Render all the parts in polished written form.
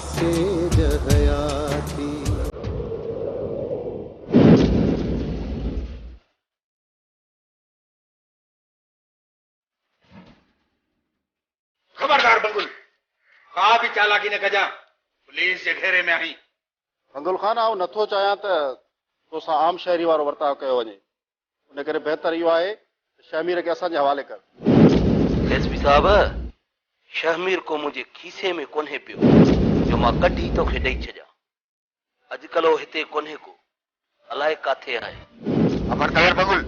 से जहया थी। खबरदार बंगुल, का भी चालाकी न कजा, पुलिस जे घेरे में आई। बंगुल खान आउं नथो चाहियां त तोसां आम शहरी वारो वर्ताव कयो वञे, उन करे बहितर इहो आहे त शहमीर खे असांजे हवाले कर। एसपी साहब, शहमीर को मुंहिंजे खीसे में कोन्हे पियो जो मां कढी तोखे ॾेई छॾियां। अॼुकल्ह हिते कोन्हे को, अलाए काथे आहे। खबरदार बंगुल,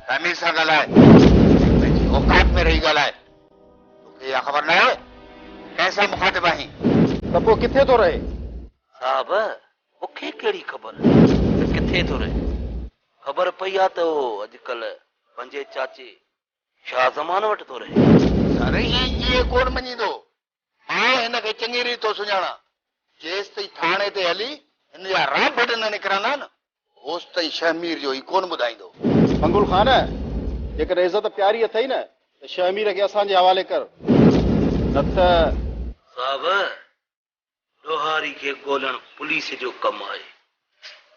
शहमीर सां ॻाल्हाए, पंहिंजी औकात में रही ॻाल्हाए। तोखे इहा ख़बर न आहे कंहिंसां मुखातिब आहीं? त पोइ किथे थो रहे? साहब, मूंखे कहिड़ी ख़बर त किथे थो रहे? ख़बर पई आहे त उहो अॼुकल्ह पंहिंजे चाचे शाह ज़मान वटि थो रहे। अरे ये कोन मञींदो, मां हिन खे चङी रीति थो सुञाणा। जेसि ताईं थाणे ते हली हिन जा राब न निकिरंदा न, होसि ताईं शहमीर जो ई कोन ॿुधाईंदो। बंगुल खान, जेकॾहिं इज़त प्यारी अथई न त शहमीर खे असांजे हवाले कर, न त साहब, ॾोहारी खे ॻोल्हण पुलिस जो कमु आहे,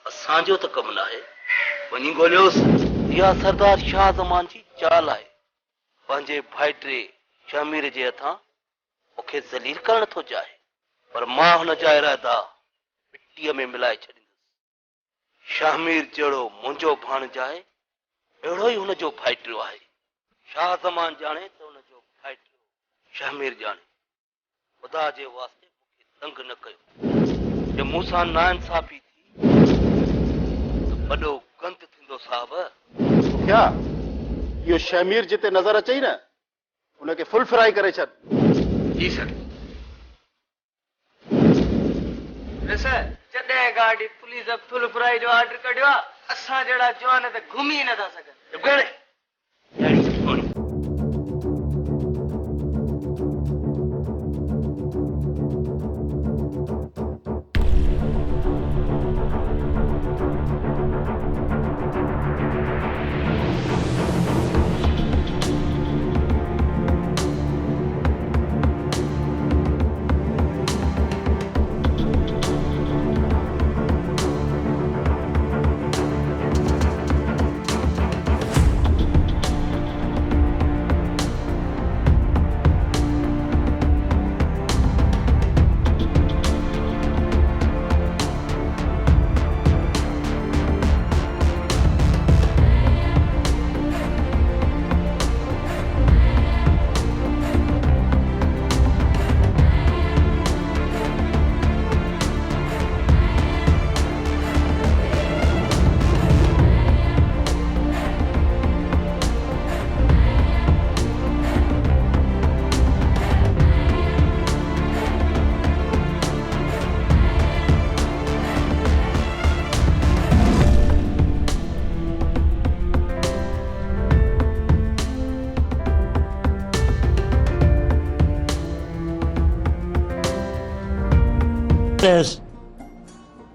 असांजो त कमु न आहे। वञी ॻोल्हियोसि। इहा सरदार शाह ज़मान जी चाल आहे। पंहिंजे भाइटे शहमीर जे हथां मूंखे ज़लील करण थो चाहे, पर मां हुन जा इरादा मिटीअ में मिलाए छॾींदुसि। शहमीर जहिड़ो मुंहिंजो भाणेजो आहे, अहिड़ो ई हुनजो भाइटियो आहे। शाह ज़मान जाणे त हुनजो भाइटियो शहमीर जाणे। ख़ुदा जे वास्ते मूंखे तंग न कयो। जे मूंसां नाइंसाफ़ी थी त वॾो गंद थींदो। साहब, क्या इहो शहमीर जिते नज़र अचई न, उनखे फुल फ्राई करे छॾ। जी सर। जॾहिं गाॾी पुलिस फुल फ्राई जो ऑर्डर कढियो आहे, असां जहिड़ा जवान त घुमी नथा सघनि।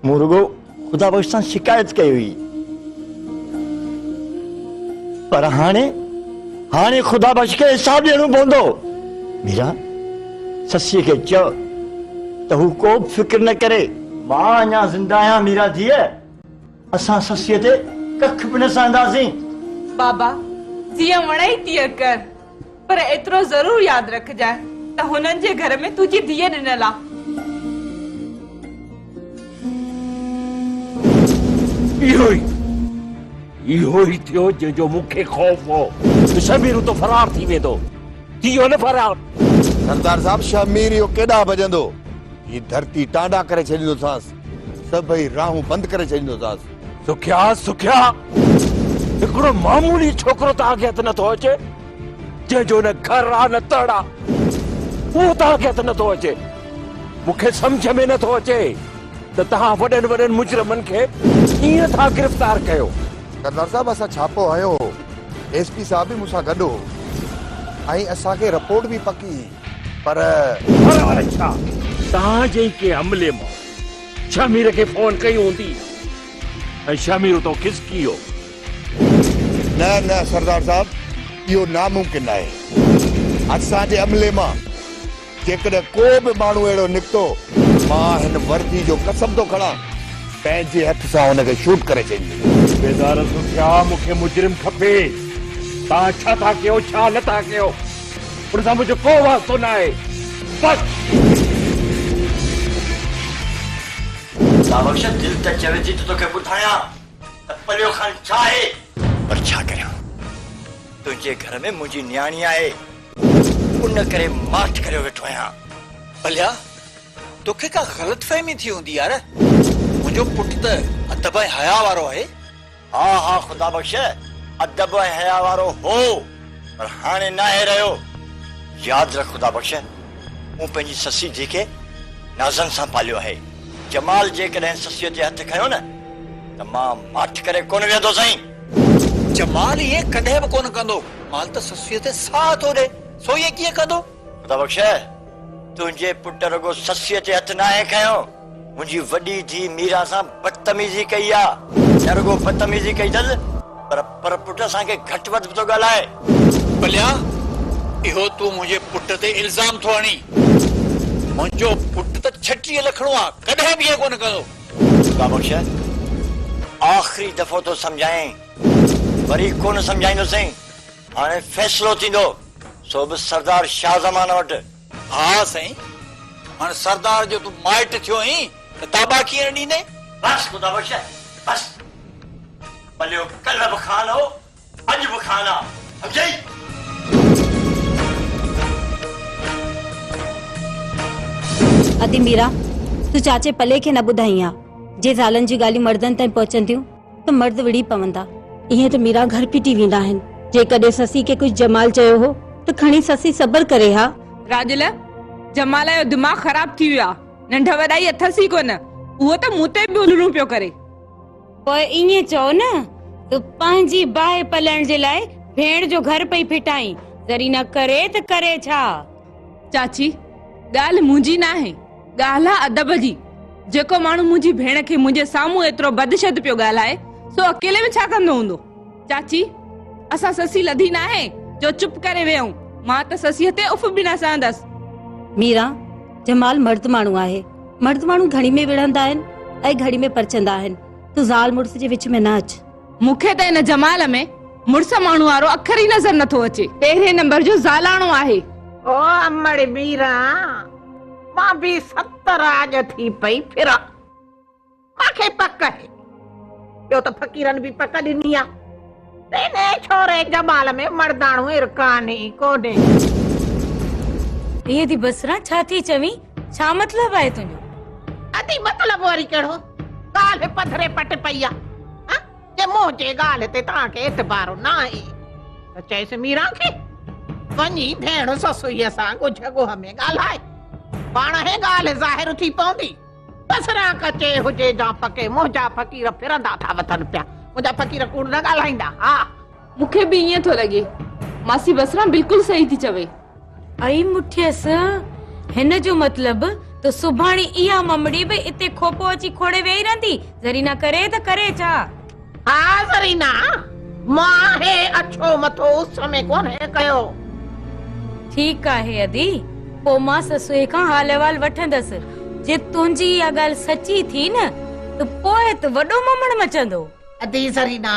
मुर्गो खुदा बख्श सां शिकायत कई हुई, पर हाणे खुदा बख्श खे हिसाब ॾियणो पवंदो। मीरा, ससीअ खे चओ त हू को बि फिक्र न करे, मां अञा ज़िंदा आहियां। मीरा धीअ, असां ससीअ ते कख बि न सहंदासीं। बाबा, जीअं वणई तीअं कर, पर एतिरो ज़रूर यादि रखजांइ त हुननि जे घर में तुंहिंजी धीअ ॾिनल आहे। इहो ई थियो जंहिंजो मूंखे ख़ौफ़ हो। शमीर तो फरार थी वेंदो, थियो न फरार। सरदार साहब, शमीर इहो केॾांहुं भॼंदो? ही धरती टांडा करे छॾींदोसांसि, सभई राहूं बंदि करे छॾींदोसांसि। सुखिया हिकिड़ो मामूली छोकिरो तव्हांखे हथ नथो अचे, जंहिंजो न घर आहे न तड़ आहे, उहो तव्हांखे हथ नथो अचे। मूंखे सम्झ में नथो अचे त तव्हां वॾनि मुजरमनि खे कीअं था गिरफ़्तार कयो। सरदार साहब, असां छापो हयो, एसपी साहब बि मूंसां गॾु हो, ऐं असांखे रिपोर्ट बि पकी, पर छा तव्हांजे के हमले मां शमीर खे फोन कई हूंदी ऐं शमीर तो खिसकी वियो? न सरदार साहब, इहो नामुमकिन आहे। असांजे अमले मां जेकॾहिं को बि माण्हू अहिड़ो निकितो मां हिन वर्दी जो कसम थो खणा पंहिंजे हथ सां हुनखे शूट करे छॾींदुमि। बेदार क्या मूंखे मुजरिम खपे। तव्हां छा था कयो छा नथा कयो उन सां मुंहिंजो को वास्तो न आहे। बस बख़्श दिल त चवे थी त तोखे ॿुधायां त पलियो खान छा आहे पर छा करियां। तुंहिंजे घर में मुंहिंजी न्याणी आहे उन करे माठ करे वेठो आहियां। भलिया तोखे का ग़लत फहमी थी हूंदी यार। मुंहिंजो पुट त अदब ऐं हया वारो आहे। हा हा खुदा बख़्श अदब ऐं हया वारो हो पर हाणे न आहे रहियो। यादि रख खुदा बख़्श मूं पंहिंजी ससी जेके नाज़न सां पालियो आहे। जमाल जेकॾहिं ससीअ ते हथ खयो न त मां माठ करे कोन वेहंदो साईं। जमाल ये कॾहिं बि कोन कंदो। माल त ससीअ ते साह थो ॾे सो ये कीअं कंदो। खुदा बख़्श तुंहिंजे पुट रुगो ससीअ ते हथ न आहे खयो मुंहिंजी वॾी धी मीरा सां बदतमीज़ी कई आहे। न रुगो बदतमीज़ी कई अथसि पर पुट असांखे घटि वधि थो ॻाल्हाए। भलिया इहो तूं मुंहिंजे पुट ते इल्ज़ाम थो हणी। मुंहिंजो पुट त 36 लखणो आहे कॾहिं बि कोन कंदो। खुदा बख़्श आख़िरी दफ़ो तो समझाएं वरी कोन समझाईंदोसीं। हाणे फ़ैसिलो थींदो सो बि सरदार शाह ज़मान वटि। हा साईं हाणे सरदार जो तूं माइट थियो आहीं त ताबा कीअं ॾींदे। बस खुदा बख़्श बस भलियो कल्ह बि खान हो अॼु बि खान आहे सम्झई। अदी मीरा तू चाचे पले खे न ॿुधाई आहे। जे ज़ालनि जी ॻाल्हियूं मर्दनि ताईं पहुचंदियूं त मर्द विड़ी पवंदा। ईअं त मीरा घर पिटी वेंदा आहिनि। जेकॾहिं ससी खे कुझु जमाल चयो हो त खणी ससी सबर करे हा। राजल जमाल जो दिमाग़ ख़राब थी वियो आहे। नंढ वॾाई अथसि ई कोन। उहो त मूं ते बि उलरू पियो करे। पोइ ईअं चओ न तूं पंहिंजी बाहि पलण जे लाइ भेण जो घर पई फिटाई जरी न करे त करे छा। चाची ॻाल्हि मुंहिंजी न आहे ॻाल्हि आहे अदब जी। जेको माण्हू मुंहिंजी भेण खे मुंहिंजे साम्हूं एतिरो बदशद पियो ॻाल्हाए सो अकेले में छा कंदो हूंदो। चाची असां ससी लधी न आहे जो चुप करे वियऊं। मां त ससीअ ते उफ़ बि न सहंदसि। मीरा जमाल मर्द माण्हू आहे। मर्द माण्हू घड़ी में विढ़ंदा आहिनि ऐं घड़ी में परचंदा आहिनि। तू ज़ाल मुड़स जे विच में न अच। मूंखे त हिन जमाल में मुड़स माण्हू वारो अखर ई नज़र नथो अचे। पहिरें नंबर जो ज़ालाणो आहे। ओ अमड़ मीरा मां बि 70 आज थी पई फिरा। मांखे पक है ॿियो त फ़कीरनि बि पक ॾिनी आहे। तेने छोरे जमाल में मर्दाणो इरकान ई कोन्हे। ये दी बसरा छा थी चवी छा मतलब आहे तुंहिंजो। अदी मतलब वरी कहिड़ो ॻाल्हि पथरे पट पई आहे। जे मूं जे ॻाल्हि ते तव्हांखे एतबारो न आहे त चइसि मीरा खे वञी भेण ससुईअ सां ॻुझ ॻोह में ॻाल्हाए। पाण हे ॻाल्हि ज़ाहिर थी पवंदी। बसरा कचे हुजे जा पके मुंहिंजा फ़कीर फिरंदा था वथनि पिया। मुंहिंजा फ़कीर कूड़ न ॻाल्हाईंदा। हा मूंखे बि ईअं थो लॻे मासी बसरा बिल्कुलु सही थी चवे। आई मुठियस हिन जो मतलब तो सुभाणे इहा ममड़ी बि इते खोपो अची खोड़े वेही रहंदी जरी न करे त करे छा। हा जरीना मां हे अछो मथो उस में कोन्हे कयो। ठीक आहे अदी पो मां ससुए खां हाल अहवाल वठंदसि। जे तुंहिंजी इहा ॻाल्हि सची थी न त पोइ त वॾो ममड़ मचंदो। अदी जरीना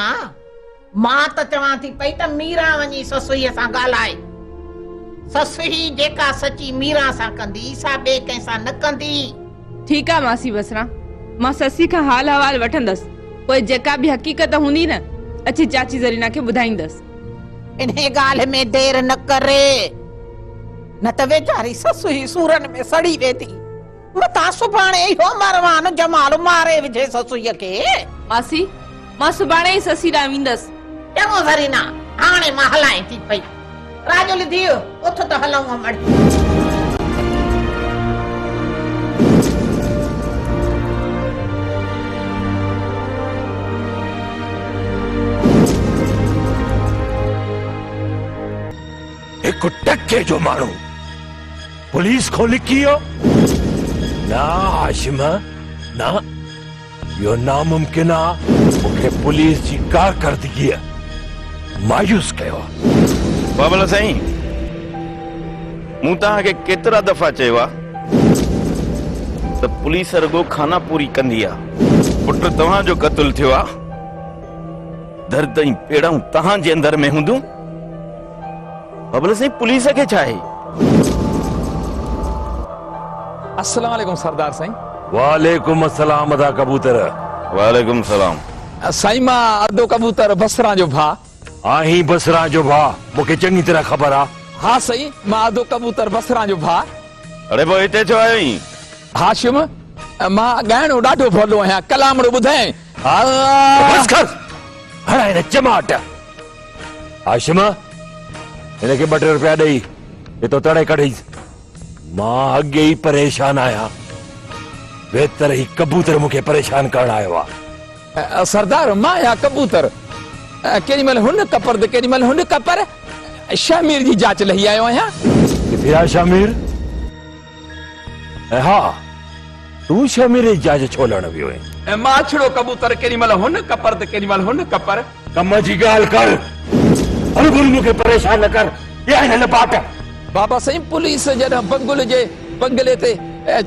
मां त चवां थी पई त मीरा वञी ससुईअ सां ॻाल्हाए। ससुई जेका सची मीरा सां कंदी सा ॿिए कंहिं सां न कंदी। ठीकु आहे मासी बसरा मां ससी खां हाल अहवाल वठंदसि। पोइ जेका बि हक़ीक़त हूंदी न अची चाची ज़रीना खे ॿुधाईंदसि। इन ॻाल्हि में देर न करे न त वेचारी ससुई सूरन में सड़ी वेंदी। मता सुभाणे इहो मरवान जमाल मारे विझे ससुईअ खे। मासी मां सुभाणे ई ससी ॾांहुं वेंदसि। चङो जरीना हाणे मां हलाएं थी पई। राजुल दियो उथ त हलऊं अमड़। एक टके जो माण्हू पुलिस को लिखियो ना हाशिमा ना यो नामुमकिन आहे। मूंखे पुलिस जी कारकर्दगी मायूस कयो। बाबला साईं मूं तव्हांखे केतिरा दफ़ा चयो आहे त पुलिस रुगो खाना पूरी कंदी आहे। पुट तव्हांजो क़त्ल थियो आहे, दर्द ऐं पेड़ां तव्हांजे अंदर में हूंदियूं, साईं पुलिस खे छा आहे? अस्सलाम वालेकुम सरदार साईं। वालेकुम अस्सलाम अदा कबूतर। वालेकुम सलाम। साईं मां अदो कबूतर बसरा जो भा। आही बसरा जो भा, मूंखे चङी तरह ख़बर आहे। हाँ साईं, मां अदो कबूतर बसरा जो भा। अरे पोइ हिते छो आयो आहीं? हाशिम, मां ॻाइणो ॾाढो भलो आहियां, कलामड़ो ॿुधाए। बस कर, हणा हिन चमाट। हाशिम, हिनखे 2 टे रुपया ॾेई हितो तड़े कढीस। मां अॻे ई परेशान आहियां, बेहतर ही कबूतर मूंखे परेशान करण आयो आहे। सरदार मां आहियां कबूतर, केॾी महिल हुन कपर त केॾी महिल हुन कपर। शामिर जी जांच लही आयो आहियां। किथे आहे शामिर? हा, तूं शामिर जी जांच छो लहण वियो आहीं? मां छड़ो कबूतर, केॾी महिल हुन कपर त केॾी महिल हुन कपर। कम जी ॻाल्हि कर, हर मूंखे परेशान न कर। हिन पाट बाबा साईं, पुलिस जॾहिं बंगुल जे बंगले ते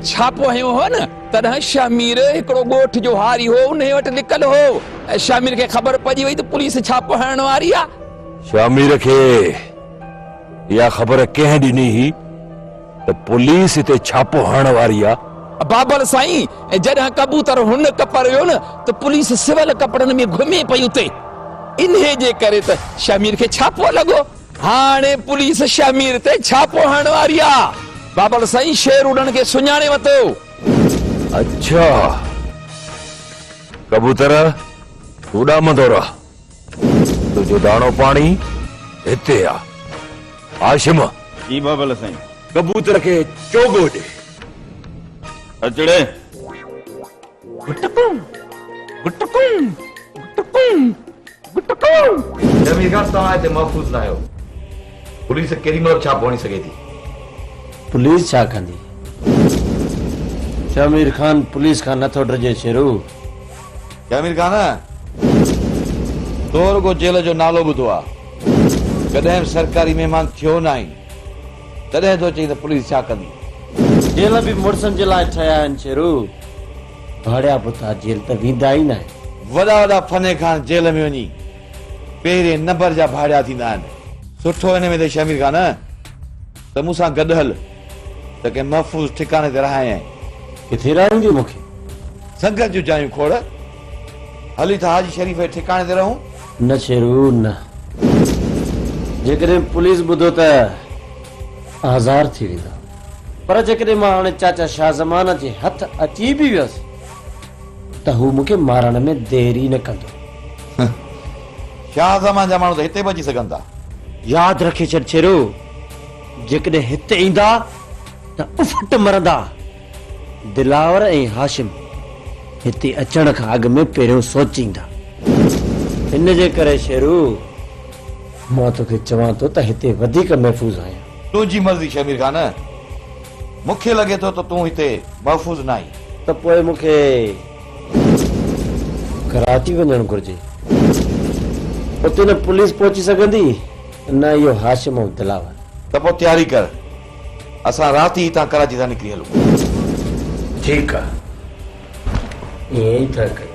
छापो हयो हो न, तॾहिं शामिर हिकिड़ो ॻोठ जो हारी हो, उन वटि लिकल हो। शामिर खे ख़बर पइजी वई त पुलिस छापो हणण वारी आहे। शामिर खे इहा ख़बर कंहिं ॾिनी हुई त पुलिस हिते छापो हणण वारी आहे? बाबल साईं, जॾहिं कबूतर हुन कपर वियो न त पुलिस सिविल कपड़नि में घुमे पई उते, इन्हे जे करे त शामिर खे छापो लॻो। हाणे पुलिस शामिर ते छापो हणण वारी आहे। बाबल साईं, शेर उड़न खे सुञाणे वरितो। अच्छा कबूतर, तूं ॾामंदो रह, तुंहिंजो दाणो पाणी हिते आहे। हाशिम, जी बाबल साईं। कबूतर खे चोगो ॾे। अचड़े। जमीर खान, तव्हां हिते महफ़ूज़ न आहियो। पुलिस केॾी महिल छापो हणी सघे थी। पुलिस छा कंदी? शामिर खान पुलिस खां नथो डरिजे शेरू। शामिर खान, तो रुगो जेल जो नालो ॿुधो आहे, कॾहिं सरकारी महिमान थियो न आहीं, तॾहिं तो चई त पुलिस छा कंदी? जेल बि मुड़सनि जे लाइ ठहिया आहिनि शेरू, भाड़िया पुठियां जेल त वेंदा ई न आहिनि। वॾा वॾा फने खान जेल में वञी पहिरें नंबर जा भाड़िया थींदा आहिनि। सुठो हिन में त शामिर खान त मूंसां गॾु हल, त कंहिं महफ़ूज़ ठिकाने ते रहाए। किथे रहंदी मूंखे? संगत जूं जायूं खोड़, हली त हाजी शरीफ़ जे ठिकाने ते रहूं। न शेरू न, जेकॾहिं पुलिस ॿुधो त आज़ार थी वेंदा, पर जेकॾहिं मां हाणे चाचा शाह ज़मान जे हथ अची बि वियुसि त हू मूंखे मारण में देरी न कंदो। शाह ज़मान जा माण्हू त हिते बि अची सघनि था। यादि रखे छॾ शेरू, जेकॾहिं हिते ईंदा त उफट मरंदा। दिलावर ऐं हाशिम हिते अचण खां अॻु में पहिरियों सोचींदा। हिन जे करे शेरू, मां तोखे चवां थो त हिते वधीक महफ़ूज़ आहियां। तुंहिंजी मर्ज़ी शामिर खान, मूंखे लॻे थो त तूं हिते महफ़ूज़ न आहीं। त पोइ मूंखे कराची वञणु घुर्जे। उते न पुलिस पहुची सघंदी, न इहो हाशिम ऐं दिलावर। त पोइ तयारी कर, असां राति ई हितां कराची था निकिरी हलूं। ठीकु आहे, ईअं ई था कयूं।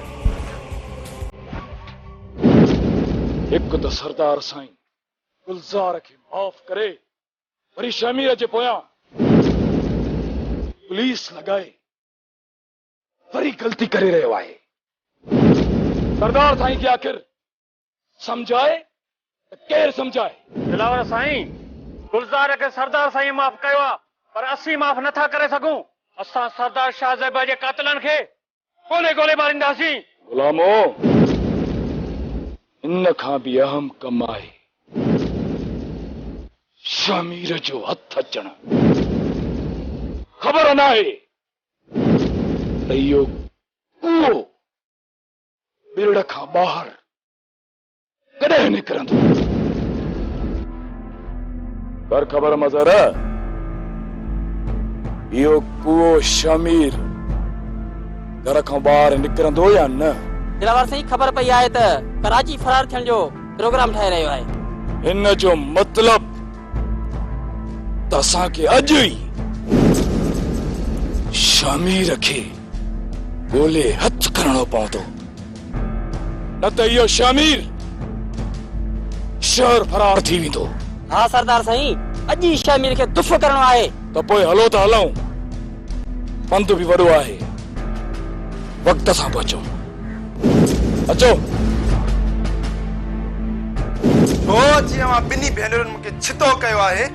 हिकु त सरदार साईं गुलज़ार खे माफ़ करे, वरी शामिर जे पोयां पुलिस लॻाए, वरी ग़लती करे रहियो आहे। सरदार साईं खे आख़िर समझाए त केरु समझाए? दिलावर साईं, गुलज़ार खे सरदार साईं माफ़ कयो आहे, पर असीं माफ़ नथा करे सघूं। असां सरदार शाह ज़ैबा जे कातिलनि खे कोने गोले मारींदासीं। गुलामो, इन खां बि अहम कम आहे शामिर जो हथ अचण। ख़बर नाहे त इहो कूओ बिरड़ खां ॿाहिरि कॾहिं निकिरंदो। कर ख़बर मज़र, इहो कूओ शामिर घर खां ॿाहिरि निकिरंदो या न? दिलावर साईं, ख़बर पई आहे त कराची फरार थियण जो प्रोग्राम ठाहे रहियो आहे। हिन जो मतलब त असांखे अॼु ई शमीर खे ॻोल्हे हथ करणो पवंदो, न त इहो शमीर शहर फरार थी वेंदो। हाँ सरदार साईं, अॼु ई शमीर खे दुफ़ करणो आहे। त पोइ हलो त हलूं, पंधु बि वॾो आहे, वक़्त सां पहुचो। अचो। छो अची मां ॿिन्ही भेनरुनि मूंखे छितो कयो आहे?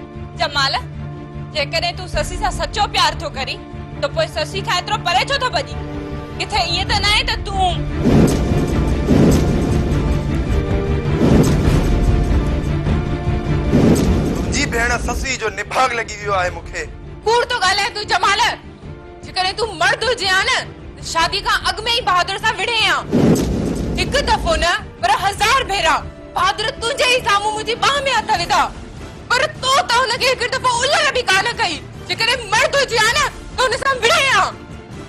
जमाल, जेकॾहिं तूं ससी सां सचो प्यार थो करी त पोइ ससी खां एतिरो परे छो थो भॼी? किथे ईअं त न आहे त तूं तुंहिंजी भेण ससी जो निभाग लॻी वियो आहे मूंखे। कूड़ तो ॻाल्हाए तूं जमाल। जेकॾहिं तूं मर्द हुजे हा न, शादी खां अॻु में ई बहादुर सां विढ़े हा। हिकु दफ़ो न पर 1000 भेरा बहादुर तुंहिंजे ई साम्हूं मुंहिंजी बाह में हथ विधा, पर तो त हुनखे हिकु दफ़ो उलह बि कान कई। जेकॾहिं मर्द हुजे हा न त हुन सां विढ़े हा।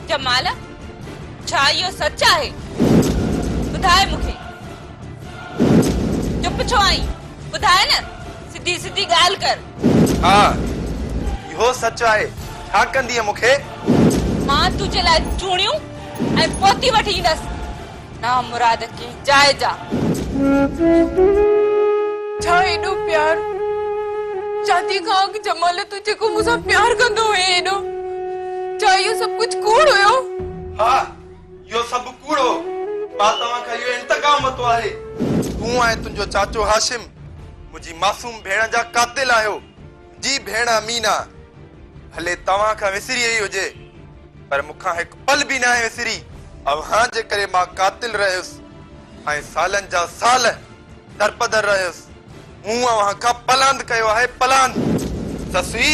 जमाल, छा इहो सच आहे? ॿुधाए मूंखे। चुप छो आई? ॿुधाए न, सिधी सिधी ॻाल्हि कर। हाँ, इहो सच आहे। छा कंदी मूंखे? मां तुझे लाइ चूड़ियूं ऐं पोती वठी ईंदसि। ना मुराद की जाए जा। छा एॾो प्यार? शादी खां अॻु जमाल तूं जेको मूंसां प्यार कंदो हुए एॾो, छा इहो सभु कुझु कूड़ हुयो? हाँ, इहो सभु कूड़ हो। मां तव्हां खां इहो इंतकाम वरितो आहे। तूं ऐं तुंहिंजो चाचो हाशिम मुंहिंजी मासूम भेण जा कातिल आहियो। जी भेण अमीना भले तव्हां खां विसरी वई हुजे, पर मूंखां हिकु पल बि न आहे विसरी। अव्हां जे करे मां कातिल रहियुसि ऐं सालनि जा साल दरपदर रहियुसि। मूं अव्हां खां पलांद कयो आहे, पलांद। ससी,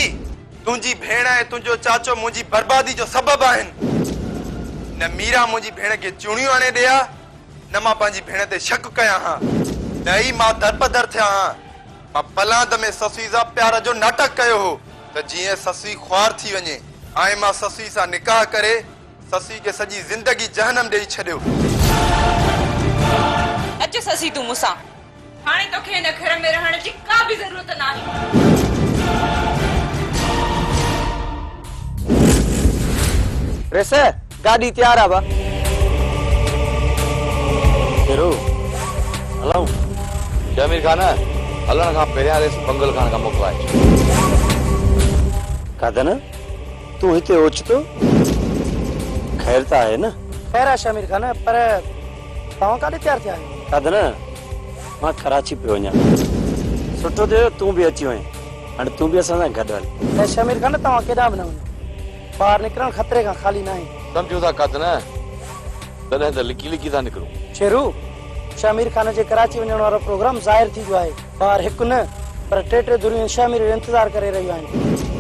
तुंहिंजी भेण ऐं तुंहिंजो चाचो मुंहिंजी बर्बादी जो सबबु आहिनि। न मीरा मुंहिंजी भेण खे चूड़ियूं आणे ॾिया, न मां पंहिंजी भेण ते शक कयां हा, न ई मां दरपदर थिया हा। मां पलांद में ससी सां प्यार जो नाटक कयो हो त जीअं ससी ख्वार थी वञे, ऐं मां ससी सां निकाह करे ससी खे सॼी ज़िंदगी जहनम ॾेई छॾियो। अच ससी तूं मूंसां। हाणे तोखे हिन घर में रहण जी का बि ज़रूरत नाहे। रेस गाड़ी तैयार आहे बा। जरूर हलूं। शमीर खान हलण खां पहिरियां रेस बंगल खान खां मोकिलाए। कादन, तूं हिते ओचितो? खैर त आहे न? खैर आहे शमीर खान, पर तव्हां काॾे तैयार थिया आहियो? कादन, मां कराची पियो वञां। सुठो थियो तूं बि अची वएं। हाणे तूं बि असां सां गॾु हल। ऐं शमीर खान, तव्हां केॾांहुं बि न वञो। ॿाहिरि निकिरण ख़तरे खां ख़ाली न आहे। समझो था कादन, तॾहिं त लिकी लिकी था निकिरूं। शेरू, शमीर खान जे कराची वञण वारो प्रोग्राम ज़ाहिर थी वियो आहे। ॿाहिरि हिकु न पर टे दुनिया शमीर जो इंतज़ार करे रहियूं आहिनि।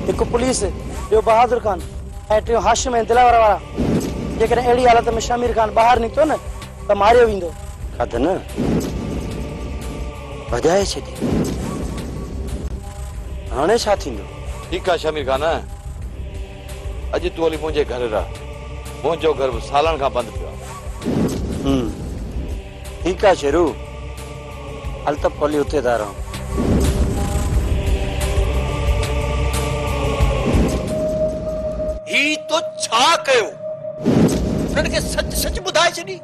हिकु पुलिस, ॿियो बहादुर खान ऐं टियों हाशिम ऐं दिलावर वारा। जेकॾहिं अहिड़ी हालत में शमीर खान ॿाहिरि निकितो न त मारियो वेंदो। कादन, भॼाए छॾी। हाणे छा थींदो? ठीकु आहे शमीर खान, अॼु तूं हली मुंहिंजे घर रह। मुंहिंजो घर सालनि खां बंदि पियो आहे। ठीकु आहे शेरू, हल त पोली उते था रहूं। ही तो छा कयो? उन्हनि खे सच सच ॿुधाए छॾी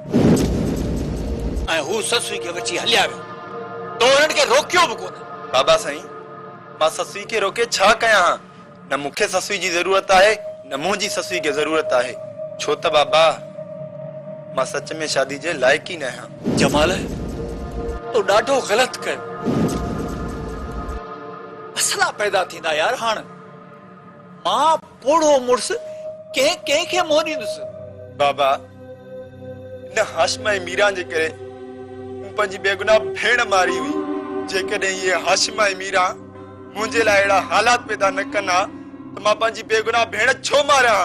ऐं हू ससुई खे वठी हलिया वियो। तो उन्हनि खे रोकियो बि कोन। बाबा साईं, मां ससुई खे रोके छा कयां हा? न मूंखे ससुई जी ज़रूरत आहे, न मुंहिंजी ससुई खे ज़रूरत आहे। छो त बाबा, मां सच में शादी जे लाइक़ ई न आहियां। जमाल, तो ॾाढो ग़लत कयो। मसला पैदा थींदा यार। हाणे मां पोड़ो मुड़ुस कंहिंखे मोह ॾींदुसि? बाबा, न हाशिम ऐं मीरा जे करे मूं पंहिंजी बेगुनाह भेण मारी हुई। जेकॾहिं इहे हाशिम ऐं मीरा मुंहिंजे लाइ अहिड़ा हालात पैदा न कनि हा त मां पंहिंजी बेगुनाह भेण छो मारियां?